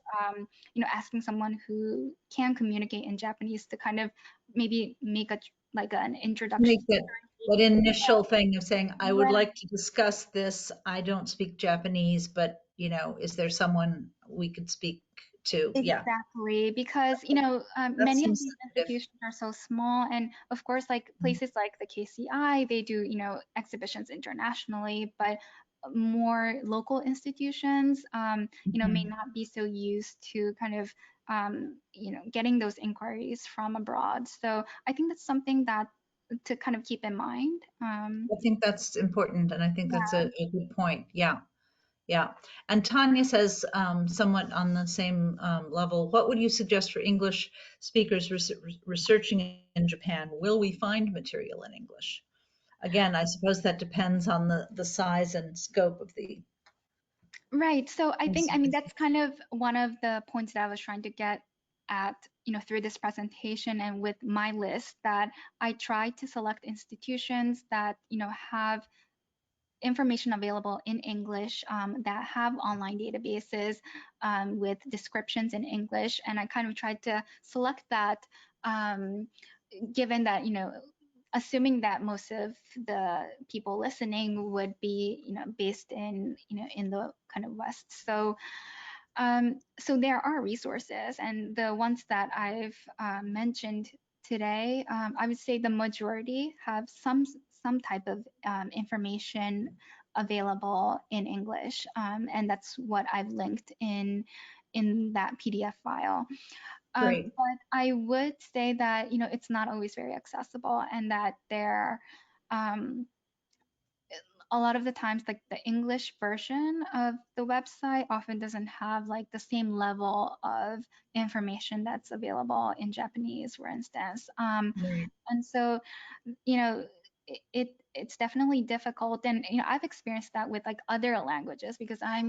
asking someone who can communicate in Japanese to kind of maybe make a like an introduction. Make that initial thing of saying, I would Right. like to discuss this. I don't speak Japanese, but is there someone we could speak to? Yeah, Exactly, because that many of seems these sensitive. institutions are so small, and of course, like places like the KCI, they do exhibitions internationally, but more local institutions, may Mhm. not be so used to kind of getting those inquiries from abroad. So I think that's something that to kind of keep in mind. I think that's important, and I think that's Yeah. a good point. Yeah, yeah. And Tanya says, somewhat on the same level, what would you suggest for English speakers researching in Japan? Will we find material in English? Again, I suppose that depends on the size and scope of the Right. So I mean, institution. that's kind of one of the points that I was trying to get at, through this presentation and with my list that I try to select institutions that, have information available in English, that have online databases with descriptions in English. And I kind of tried to select that, given that, assuming that most of the people listening would be, based in, in the kind of West. So there are resources, and the ones that I've mentioned today, I would say the majority have some type of information available in English, and that's what I've linked in that PDF file. Great. But I would say that it's not always very accessible, and that um, a lot of the times, like the English version of the website often doesn't have like the same level of information that's available in Japanese, for instance. Right. And so, you know, it's definitely difficult, and I've experienced that with like other languages, because I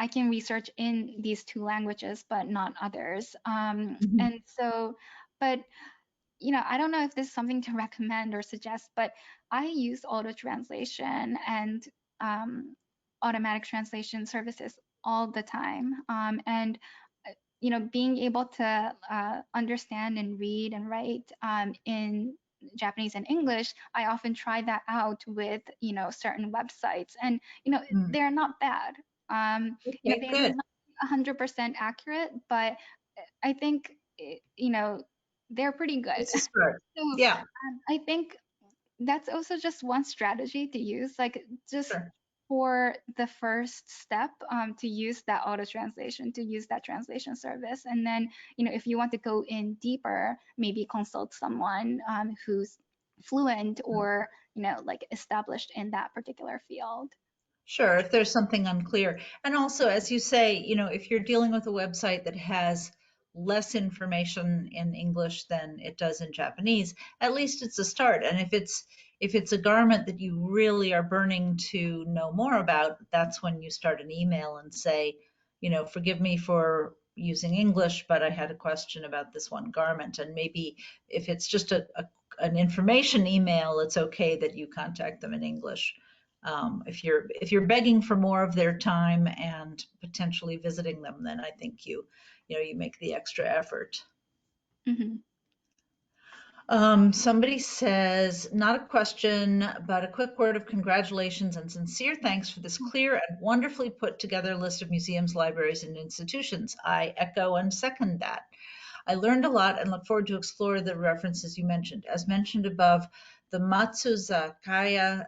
can research in these two languages, but not others. Mhm. And so, but I don't know if this is something to recommend or suggest, but I use auto translation and automatic translation services all the time. And being able to understand and read and write in Japanese and English, I often try that out with certain websites, and Mm. they're not bad. Okay, They may good. not be 100% accurate, but I think they're pretty good. It's a start. So Yeah, I think that's also just one strategy to use, like just sure. for the first step, to use that auto translation, to use that translation service. And then, if you want to go in deeper, maybe consult someone who's fluent or, like established in that particular field. Sure, if there's something unclear. And also, as you say, if you're dealing with a website that has less information in English than it does in Japanese, at least it's a start. And if it's a garment that you really are burning to know more about, that's when you start an email and say, forgive me for using English, but I had a question about this one garment. And maybe if it's just an information email, it's okay that you contact them in English. If you're begging for more of their time and potentially visiting them, then I think you make the extra effort. Hmm. Somebody says, not a question, but a quick word of congratulations and sincere thanks for this clear and wonderfully put together list of museums, libraries, and institutions. I echo and second that. I learned a lot and look forward to explore the references you mentioned. As mentioned above, the Matsuzakaya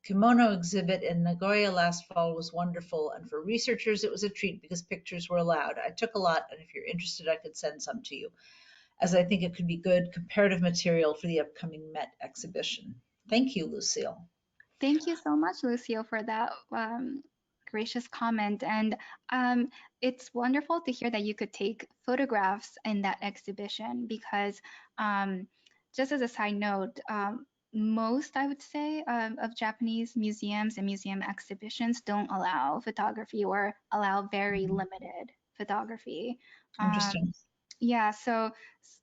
kimono exhibit in Nagoya last fall was wonderful, and for researchers, it was a treat because pictures were allowed. I took a lot, and if you're interested, I could send some to you, as I think it could be good comparative material for the upcoming Met exhibition. Thank you, Lucille. Thank you so much, Lucio, for that gracious comment. And it's wonderful to hear that you could take photographs in that exhibition, because just as a side note, most, I would say, of Japanese museums and museum exhibitions don't allow photography, or allow very Mhm. limited photography. Um, Interesting. yeah, so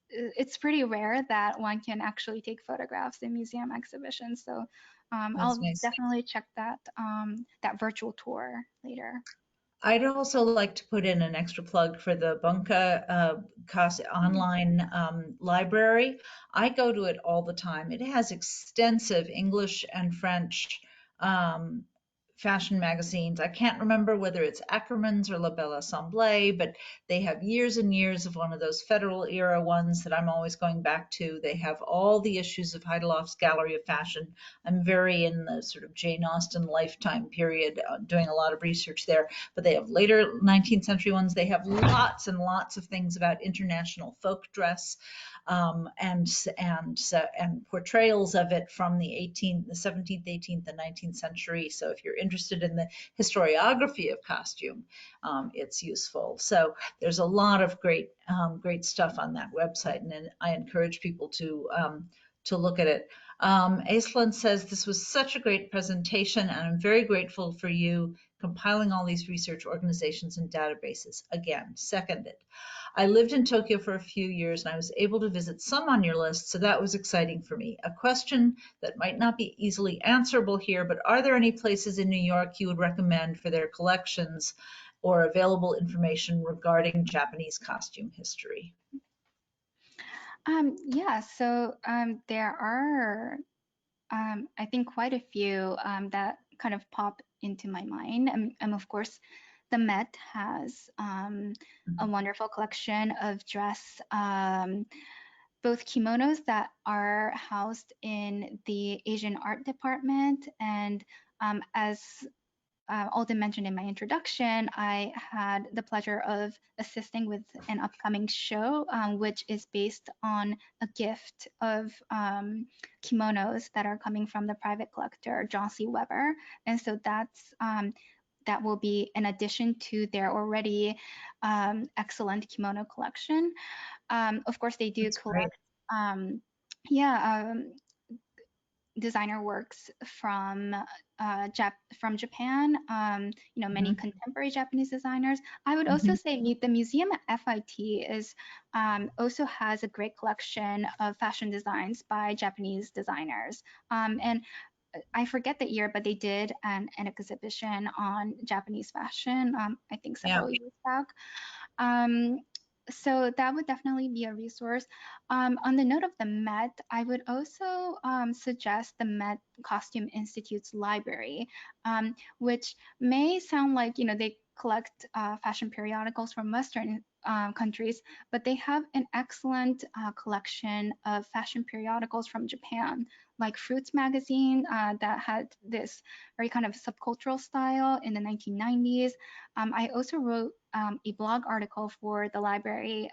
it's pretty rare that one can actually take photographs in museum exhibitions. So That's I'll nice. definitely check that virtual tour later. I'd also like to put in an extra plug for the Bunka online library. I go to it all the time. It has extensive English and French um, fashion magazines. I can't remember whether it's Ackerman's or La Belle Assemblée, but they have years and years of one of those federal era ones that I'm always going back to. They have all the issues of Heideloff's Gallery of Fashion. I'm very in the sort of Jane Austen lifetime period, doing a lot of research there, but they have later 19th century ones. They have lots and lots of things about international folk dress, and portrayals of it from the 17th, 18th, and 19th century. So if you're interested in the historiography of costume, it's useful. So there's a lot of great stuff on that website, and I encourage people to look at it. Aislinn says, this was such a great presentation, and I'm very grateful for you compiling all these research organizations and databases. Again, seconded. I lived in Tokyo for a few years and I was able to visit some on your list, so that was exciting for me. A question that might not be easily answerable here, but are there any places in New York you would recommend for their collections or available information regarding Japanese costume history? Yeah, so there are, I think, quite a few that kind of pop into my mind. And of course, the Met has a wonderful collection of dress, both kimonos that are housed in the Asian art department. And as Alden mentioned in my introduction, I had the pleasure of assisting with an upcoming show, which is based on a gift of kimonos that are coming from the private collector John C. Weber, and so that will be in addition to their already excellent kimono collection. Of course, they do That's great. collect. Yeah, designer works from from Japan. Many Mhm. contemporary Japanese designers. I would also Mhm. say the museum at FIT is also has a great collection of fashion designs by Japanese designers. And I forget the year, but they did an exhibition on Japanese fashion. I think Yeah. several years back. Um, so that would definitely be a resource. On the note of the Met, I would also suggest the Met Costume Institute's library, which may sound like they collect fashion periodicals from Western countries, but they have an excellent collection of fashion periodicals from Japan, like Fruits magazine that had this very kind of subcultural style in the 1990s. I also wrote a blog article for the library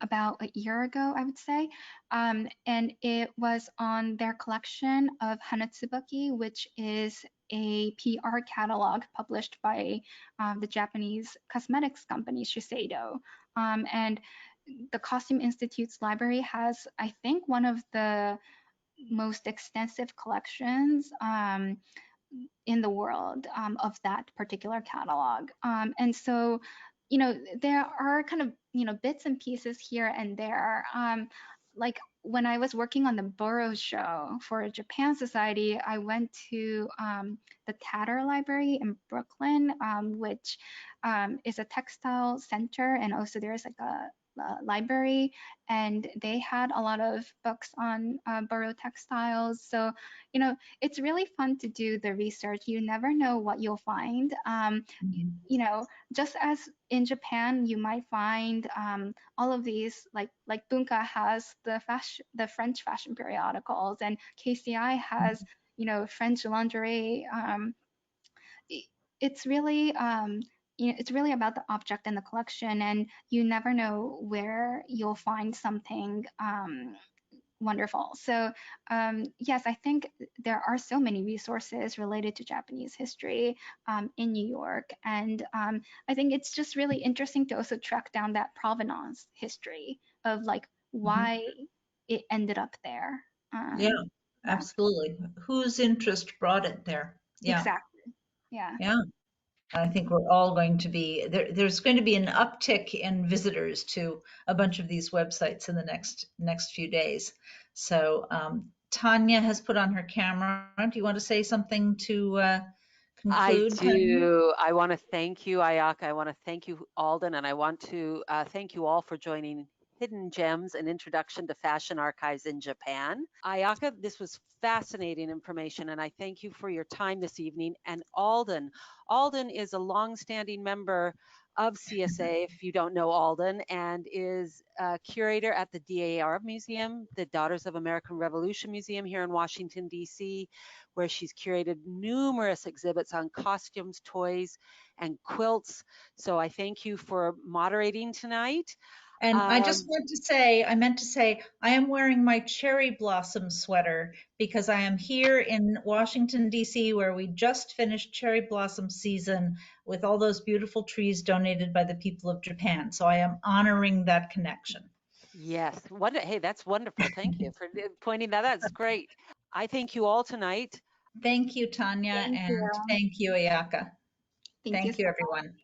about a year ago, I would say, and it was on their collection of Hanatsubaki, which is a PR catalog published by the Japanese cosmetics company Shiseido. And the Costume Institute's library has, I think, one of the most extensive collections in the world of that particular catalog. And so, there are kind of, bits and pieces here and there. Like when I was working on the Borough show for Japan Society, I went to the Tatter Library in Brooklyn, which is a textile center, and also there's like a library, and they had a lot of books on borough textiles. So, it's really fun to do the research. You never know what you'll find. Mhm. Just as in Japan, you might find all of these like Bunka has the French fashion periodicals, and KCI has French lingerie. It's really it's really about the object and the collection, and you never know where you'll find something wonderful. So yes, I think there are so many resources related to Japanese history in New York, and I think it's just really interesting to also track down that provenance history of like Mhm. why it ended up there. Yeah, Yeah, absolutely. Whose interest brought it there? Yeah. exactly. Yeah. Yeah. I think we're all going to be there's going to be an uptick in visitors to a bunch of these websites in the next few days. So Tanya has put on her camera. Do you want to say something to I conclude, Tanya? do. I want to thank you, Ayaka. I want to thank you, Alden, and I want to thank you all for joining Hidden Gems, an introduction to fashion archives in Japan. Ayaka, this was fascinating information, and I thank you for your time this evening. And Alden is a longstanding member of CSA, if you don't know Alden, and is a curator at the DAR Museum, the Daughters of American Revolution Museum here in Washington, D.C., where she's curated numerous exhibits on costumes, toys, and quilts. So I thank you for moderating tonight. And Um, I meant to say, I am wearing my cherry blossom sweater because I am here in Washington, D.C., where we just finished cherry blossom season with all those beautiful trees donated by the people of Japan. So I am honoring that connection. yes, hey, that's wonderful. Thank you for pointing that out. It's great. I thank you all tonight. Thank you, Tanya, Thank you. and thank you, Ayaka. Thank you Thank you, so everyone.